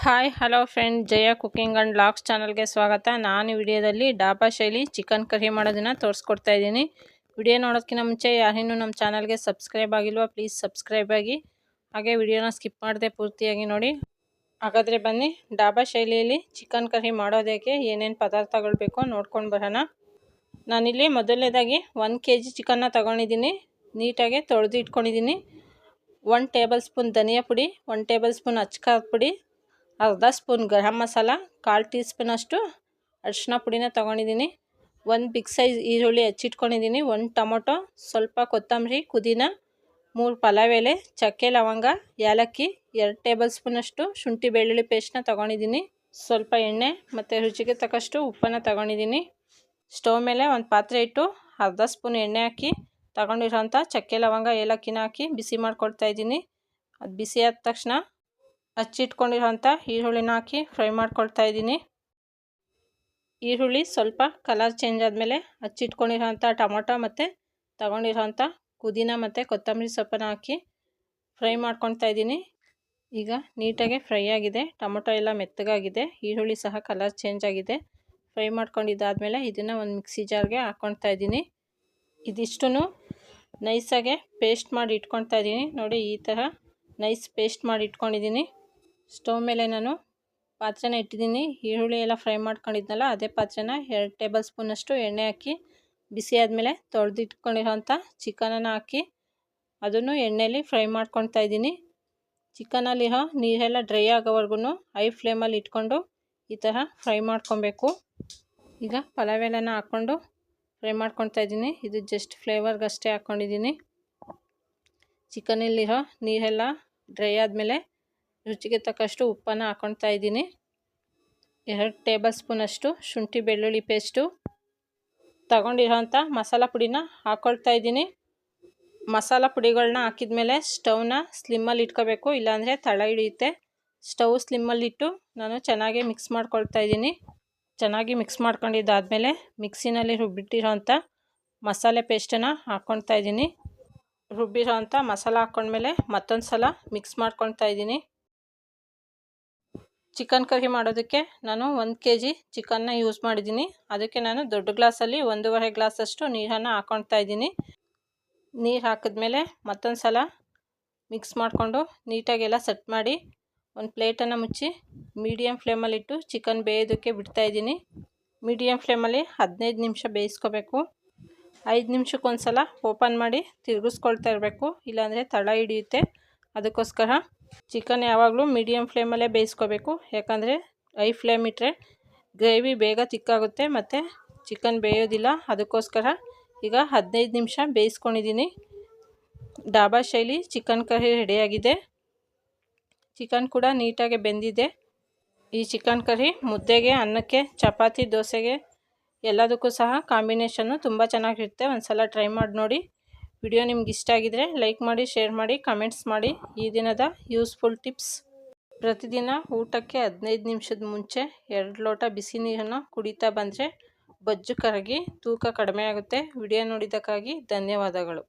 Hi hello friend, Jaya cooking and vlogs ಚಾನಲ್ಗೆ ಸ್ವಾಗತ. ನಾನು ವಿಡಿಯೋದಲ್ಲಿ ಡಾಬಾ ಶೈಲಿ ಚಿಕನ್ ಕರಿ ಮಾಡೋದನ್ನು ತೋರಿಸ್ಕೊಡ್ತಾ ಇದ್ದೀನಿ. ವಿಡಿಯೋ ನೋಡೋದಕ್ಕಿಂತ ಮುಂಚೆ ಯಾರಿನ್ನೂ ನಮ್ಮ ಚಾನಲ್ಗೆ ಸಬ್ಸ್ಕ್ರೈಬ್ ಆಗಿಲ್ವ, ಪ್ಲೀಸ್ ಸಬ್ಸ್ಕ್ರೈಬ್ ಆಗಿ. ಹಾಗೆ ವಿಡಿಯೋನ ಸ್ಕಿಪ್ ಮಾಡದೆ ಪೂರ್ತಿಯಾಗಿ ನೋಡಿ. ಹಾಗಾದರೆ ಬನ್ನಿ, ಡಾಬಾ ಶೈಲಿಯಲ್ಲಿ ಚಿಕನ್ ಕರಿ ಮಾಡೋದಕ್ಕೆ ಏನೇನು ಪದಾರ್ಥಗಳು ಬೇಕೋ ನೋಡ್ಕೊಂಡು ಬರೋಣ. ನಾನಿಲ್ಲಿ ಮೊದಲನೇದಾಗಿ 1 kg ಚಿಕನ್ನ ತೊಗೊಂಡಿದ್ದೀನಿ. ನೀಟಾಗಿ ತೊಳೆದು ಇಟ್ಕೊಂಡಿದ್ದೀನಿ. 1 ಟೇಬಲ್ ಸ್ಪೂನ್ ಧನಿಯಾ ಪುಡಿ, 1 ಟೇಬಲ್ ಸ್ಪೂನ್ ಅಚ್ಕಾರದ ಪುಡಿ, ಅರ್ಧ spoon garam masala, 1/4 tea spoon ಅಷ್ಟು ಅರಿಶಿನ ಪುಡಿನ ತೊಗೊಂಡಿದ್ದೀನಿ. 1 ಬಿಗ್ ಸೈಜ್ ಈರುಳ್ಳಿ ಹೆಚ್ಚಿಟ್ಕೊಂಡಿದ್ದೀನಿ, 1 ಟೊಮೊಟೊ, ಸ್ವಲ್ಪ ಕೊತ್ತಂಬರಿ, ಪುದೀನ, 3 ಪಲಾವ್ ಎಲೆ, ಚಕ್ಕೆ ಲವಂಗ, ಏಲಕ್ಕಿ, 2 ಟೇಬಲ್ ಸ್ಪೂನ್ ಅಷ್ಟು ಶುಂಠಿ ಬೆಳ್ಳುಳ್ಳಿ ಪೇಸ್ಟ್ನ ತೊಗೊಂಡಿದ್ದೀನಿ. ಸ್ವಲ್ಪ ಎಣ್ಣೆ ಮತ್ತು ರುಚಿಗೆ ತಕ್ಕಷ್ಟು ಉಪ್ಪನ್ನು ತೊಗೊಂಡಿದ್ದೀನಿ. ಸ್ಟವ್ ಮೇಲೆ ಒಂದು ಪಾತ್ರೆ ಇಟ್ಟು ಅರ್ಧ ಸ್ಪೂನ್ ಎಣ್ಣೆ ಹಾಕಿ ತಗೊಂಡಿರೋಂಥ ಚಕ್ಕೆ ಲವಂಗ ಏಲಕ್ಕಿನ ಹಾಕಿ ಬಿಸಿ ಮಾಡ್ಕೊಳ್ತಾ ಇದ್ದೀನಿ. ಅದು ಬಿಸಿ ಆದ ತಕ್ಷಣ ಹಚ್ಚಿಟ್ಕೊಂಡಿರೋಂಥ ಈರುಳ್ಳಿನ ಹಾಕಿ ಫ್ರೈ ಮಾಡ್ಕೊಳ್ತಾ ಇದ್ದೀನಿ. ಈರುಳ್ಳಿ ಸ್ವಲ್ಪ ಕಲರ್ ಚೇಂಜ್ ಆದಮೇಲೆ ಹಚ್ಚಿಟ್ಕೊಂಡಿರೋಂಥ ಟೊಮೊಟೊ ಮತ್ತು ತಗೊಂಡಿರೋಂಥ ಪುದೀನ ಮತ್ತು ಕೊತ್ತಂಬರಿ ಸೊಪ್ಪನ್ನು ಹಾಕಿ ಫ್ರೈ ಮಾಡ್ಕೊಳ್ತಾ ಇದ್ದೀನಿ. ಈಗ ನೀಟಾಗಿ ಫ್ರೈ ಆಗಿದೆ, ಟೊಮೊಟೊ ಎಲ್ಲ ಮೆತ್ತಗಾಗಿದೆ, ಈರುಳ್ಳಿ ಸಹ ಕಲರ್ ಚೇಂಜ್ ಆಗಿದೆ. ಫ್ರೈ ಮಾಡ್ಕೊಂಡಿದ್ದಾದಮೇಲೆ ಇದನ್ನು ಒಂದು ಮಿಕ್ಸಿ ಜಾರ್ಗೆ ಹಾಕ್ಕೊಳ್ತಾ ಇದ್ದೀನಿ. ಇದಿಷ್ಟು ನೈಸಾಗೆ ಪೇಸ್ಟ್ ಮಾಡಿ ಇಟ್ಕೊಳ್ತಾ ಇದ್ದೀನಿ. ನೋಡಿ, ಈ ಥರ ನೈಸ್ ಪೇಸ್ಟ್ ಮಾಡಿ ಇಟ್ಕೊಂಡಿದ್ದೀನಿ. ಸ್ಟವ್ ಮೇಲೆ ನಾನು ಪಾತ್ರೆನ ಇಟ್ಟಿದ್ದೀನಿ. ಈರುಳ್ಳಿ ಎಲ್ಲ ಫ್ರೈ ಮಾಡ್ಕೊಂಡಿದ್ನಲ್ಲ, ಅದೇ ಪಾತ್ರೆನ 2 ಟೇಬಲ್ ಸ್ಪೂನಷ್ಟು ಎಣ್ಣೆ ಹಾಕಿ ಬಿಸಿ ಆದಮೇಲೆ ತೊಳೆದಿಟ್ಕೊಂಡಿರೋಂಥ ಚಿಕನನ್ನು ಹಾಕಿ ಅದನ್ನು ಎಣ್ಣೆಯಲ್ಲಿ ಫ್ರೈ ಮಾಡ್ಕೊಳ್ತಾ ಇದ್ದೀನಿ. ಚಿಕನಲ್ಲಿರೋ ನೀರೆಲ್ಲ ಡ್ರೈ ಆಗೋವರೆಗೂ ಹೈ ಫ್ಲೇಮಲ್ಲಿ ಇಟ್ಕೊಂಡು ಈ ಥರ ಫ್ರೈ ಮಾಡ್ಕೊಬೇಕು. ಈಗ ಪಲಾವ್ ಎಲೆನ ಹಾಕ್ಕೊಂಡು ಫ್ರೈ ಮಾಡ್ಕೊಳ್ತಾ ಇದ್ದೀನಿ. ಇದು ಜಸ್ಟ್ ಫ್ಲೇವರ್ಗಷ್ಟೇ ಹಾಕ್ಕೊಂಡಿದ್ದೀನಿ. ಚಿಕನಲ್ಲಿರೋ ನೀರೆಲ್ಲ ಡ್ರೈ ಆದಮೇಲೆ ರುಚಿಗೆ ತಕ್ಕಷ್ಟು ಉಪ್ಪನ್ನು ಹಾಕ್ಕೊಳ್ತಾ ಇದ್ದೀನಿ. 2 ಟೇಬಲ್ ಸ್ಪೂನಷ್ಟು ಶುಂಠಿ ಬೆಳ್ಳುಳ್ಳಿ ಪೇಸ್ಟು, ತಗೊಂಡಿರೋಂಥ ಮಸಾಲ ಪುಡಿನ ಹಾಕ್ಕೊಳ್ತಾ ಇದ್ದೀನಿ. ಮಸಾಲ ಪುಡಿಗಳನ್ನ ಹಾಕಿದ ಮೇಲೆ ಸ್ಟವ್ನ ಸ್ಲಿಮ್ಮಲ್ಲಿ ಇಟ್ಕೋಬೇಕು, ಇಲ್ಲಾಂದರೆ ತಳ ಹಿಡಿಯುತ್ತೆ. ಸ್ಟವ್ ಸ್ಲಿಮ್ಮಲ್ಲಿಟ್ಟು ನಾನು ಚೆನ್ನಾಗಿ ಮಿಕ್ಸ್ ಮಾಡ್ಕೊಳ್ತಾ ಇದ್ದೀನಿ. ಚೆನ್ನಾಗಿ ಮಿಕ್ಸ್ ಮಾಡ್ಕೊಂಡಿದ್ದಾದಮೇಲೆ ಮಿಕ್ಸಿನಲ್ಲಿ ರುಬ್ಬಿಟ್ಟಿರೋಂಥ ಮಸಾಲೆ ಪೇಸ್ಟನ್ನು ಹಾಕ್ಕೊಳ್ತಾ ಇದ್ದೀನಿ. ರುಬ್ಬಿರೋಂಥ ಮಸಾಲ ಹಾಕ್ಕೊಂಡ್ಮೇಲೆ ಮತ್ತೊಂದು ಸಲ ಮಿಕ್ಸ್ ಮಾಡ್ಕೊಳ್ತಾ ಇದ್ದೀನಿ. ಚಿಕನ್ ಕರಿ ಮಾಡೋದಕ್ಕೆ ನಾನು 1 kg ಚಿಕನ್ನ ಯೂಸ್ ಮಾಡಿದ್ದೀನಿ. ಅದಕ್ಕೆ ನಾನು ದೊಡ್ಡ ಗ್ಲಾಸಲ್ಲಿ 1.5 ಗ್ಲಾಸಷ್ಟು ನೀರನ್ನು ಹಾಕ್ಕೊಳ್ತಾ ಇದ್ದೀನಿ. ನೀರು ಹಾಕಿದ್ಮೇಲೆ ಮತ್ತೊಂದು ಸಲ ಮಿಕ್ಸ್ ಮಾಡಿಕೊಂಡು ನೀಟಾಗೆಲ್ಲ ಸೆಟ್ ಮಾಡಿ ಒಂದು ಪ್ಲೇಟನ್ನು ಮುಚ್ಚಿ ಮೀಡಿಯಮ್ ಫ್ಲೇಮಲ್ಲಿಟ್ಟು ಚಿಕನ್ ಬೇಯೋದಕ್ಕೆ ಬಿಡ್ತಾಯಿದ್ದೀನಿ. ಮೀಡಿಯಮ್ ಫ್ಲೇಮಲ್ಲಿ 15 ನಿಮಿಷ ಬೇಯಿಸ್ಕೋಬೇಕು. 5 ನಿಮಿಷಕ್ಕೊಂದು ಸಲ ಓಪನ್ ಮಾಡಿ ತಿರುಗಿಸ್ಕೊಳ್ತಾ ಇರಬೇಕು, ಇಲ್ಲಾಂದರೆ ತಳ ಹಿಡಿಯುತ್ತೆ. ಅದಕ್ಕೋಸ್ಕರ ಚಿಕನ್ ಯಾವಾಗಲೂ ಮೀಡಿಯಮ್ ಫ್ಲೇಮಲ್ಲೇ ಬೇಯಿಸ್ಕೋಬೇಕು. ಯಾಕಂದರೆ ಹೈ ಫ್ಲೇಮ್ ಇಟ್ಟರೆ ಗ್ರೇವಿ ಬೇಗ ತಿಕ್ಕಾಗುತ್ತೆ ಮತ್ತು ಚಿಕನ್ ಬೇಯೋದಿಲ್ಲ. ಅದಕ್ಕೋಸ್ಕರ ಈಗ 15 ನಿಮಿಷ ಬೇಯಿಸ್ಕೊಂಡಿದ್ದೀನಿ. ಡಾಬಾ ಶೈಲಿ ಚಿಕನ್ ಕರಿ ರೆಡಿಯಾಗಿದೆ. ಚಿಕನ್ ಕೂಡ ನೀಟಾಗಿ ಬೆಂದಿದೆ. ಈ ಚಿಕನ್ ಕರಿ ಮುದ್ದೆಗೆ, ಅನ್ನಕ್ಕೆ, ಚಪಾತಿ, ದೋಸೆಗೆ ಎಲ್ಲದಕ್ಕೂ ಸಹ ಕಾಂಬಿನೇಷನ್ನು ತುಂಬ ಚೆನ್ನಾಗಿರುತ್ತೆ. ಒಂದು ಸಲ ಟ್ರೈ ಮಾಡಿ ನೋಡಿ. ವಿಡಿಯೋ ನಿಮ್ಗೆ ಇಷ್ಟ ಆಗಿದರೆ ಲೈಕ್ ಮಾಡಿ, ಶೇರ್ ಮಾಡಿ, ಕಮೆಂಟ್ಸ್ ಮಾಡಿ. ಈ ದಿನದ ಯೂಸ್ಫುಲ್ ಟಿಪ್ಸ್: ಪ್ರತಿದಿನ ಊಟಕ್ಕೆ 15 ನಿಮಿಷದ ಮುಂಚೆ 2 ಲೋಟ ಬಿಸಿ ನೀರನ್ನು ಕುಡಿತಾ ಬಂದರೆ ಬೊಜ್ಜು ಕರಗಿ ತೂಕ ಕಡಿಮೆ ಆಗುತ್ತೆ. ವಿಡಿಯೋ ನೋಡಿದ್ದಕ್ಕಾಗಿ ಧನ್ಯವಾದಗಳು.